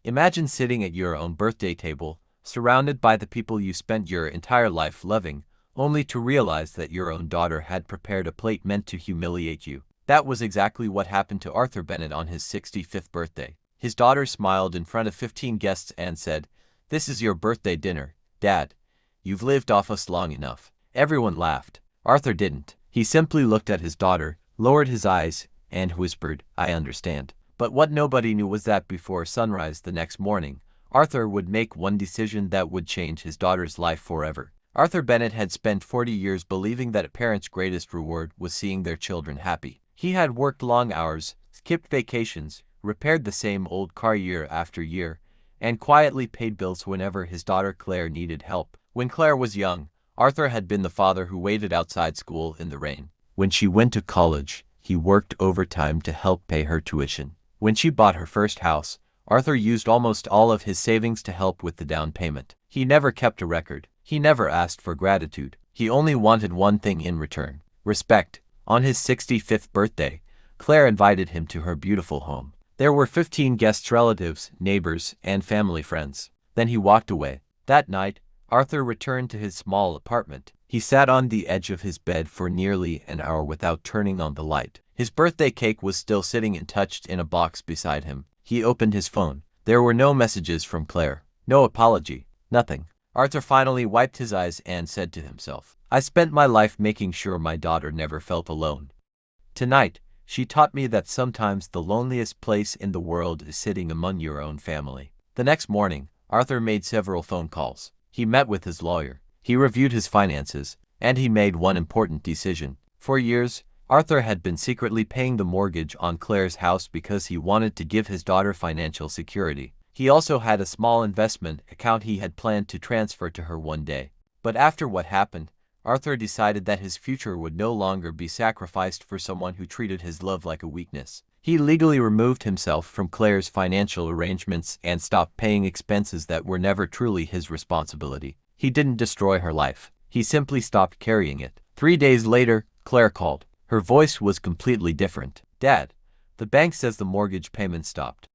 Imagine sitting at your own birthday table, surrounded by the people you spent your entire life loving, only to realize that your own daughter had prepared a plate meant to humiliate you. That was exactly what happened to Arthur Bennett on his 65th birthday. His daughter smiled in front of 15 guests and said, "This is your birthday dinner, Dad. You've lived off us long enough." Everyone laughed. Arthur didn't. He simply looked at his daughter, lowered his eyes, and whispered, "I understand." But what nobody knew was that before sunrise the next morning, Arthur would make one decision that would change his daughter's life forever. Arthur Bennett had spent 40 years believing that a parent's greatest reward was seeing their children happy. He had worked long hours, skipped vacations, repaired the same old car year after year, and quietly paid bills whenever his daughter Claire needed help. When Claire was young, Arthur had been the father who waited outside school in the rain. When she went to college, he worked overtime to help pay her tuition. When she bought her first house, Arthur used almost all of his savings to help with the down payment. He never kept a record. He never asked for gratitude. He only wanted one thing in return: respect. On his 65th birthday, Claire invited him to her beautiful home. There were 15 guests, relatives, neighbors, and family friends. Then he walked away. That night, Arthur returned to his small apartment. He sat on the edge of his bed for nearly an hour without turning on the light. His birthday cake was still sitting untouched in a box beside him. He opened his phone. There were no messages from Claire. No apology. Nothing. Arthur finally wiped his eyes and said to himself, "I spent my life making sure my daughter never felt alone. Tonight, she taught me that sometimes the loneliest place in the world is sitting among your own family." The next morning, Arthur made several phone calls. He met with his lawyer. He reviewed his finances, and he made one important decision. For years, Arthur had been secretly paying the mortgage on Claire's house because he wanted to give his daughter financial security. He also had a small investment account he had planned to transfer to her one day. But after what happened, Arthur decided that his future would no longer be sacrificed for someone who treated his love like a weakness. He legally removed himself from Claire's financial arrangements and stopped paying expenses that were never truly his responsibility. He didn't destroy her life. He simply stopped carrying it. 3 days later, Claire called. Her voice was completely different. "Dad, the bank says the mortgage payment stopped."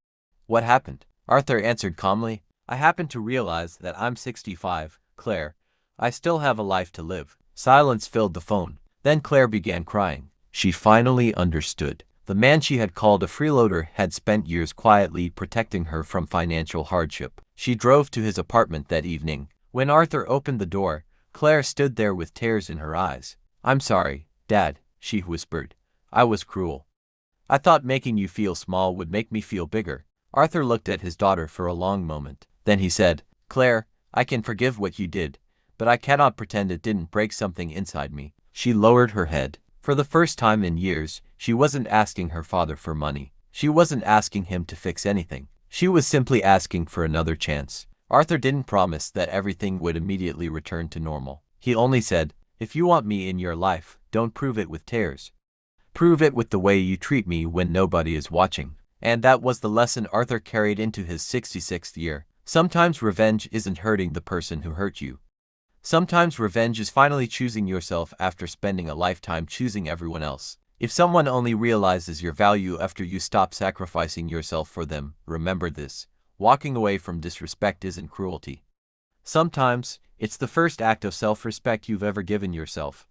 "What happened?" Arthur answered calmly. "I happened to realize that I'm 65, Claire. I still have a life to live." Silence filled the phone. Then Claire began crying. She finally understood. The man she had called a freeloader had spent years quietly protecting her from financial hardship. She drove to his apartment that evening. When Arthur opened the door, Claire stood there with tears in her eyes. "I'm sorry, Dad," she whispered. "I was cruel. I thought making you feel small would make me feel bigger." Arthur looked at his daughter for a long moment. Then he said, "Claire, I can forgive what you did, but I cannot pretend it didn't break something inside me." She lowered her head. For the first time in years, she wasn't asking her father for money. She wasn't asking him to fix anything. She was simply asking for another chance. Arthur didn't promise that everything would immediately return to normal. He only said, "If you want me in your life, don't prove it with tears. Prove it with the way you treat me when nobody is watching." And that was the lesson Arthur carried into his 66th year. Sometimes revenge isn't hurting the person who hurt you. Sometimes revenge is finally choosing yourself after spending a lifetime choosing everyone else. If someone only realizes your value after you stop sacrificing yourself for them, remember this: walking away from disrespect isn't cruelty. Sometimes, it's the first act of self-respect you've ever given yourself.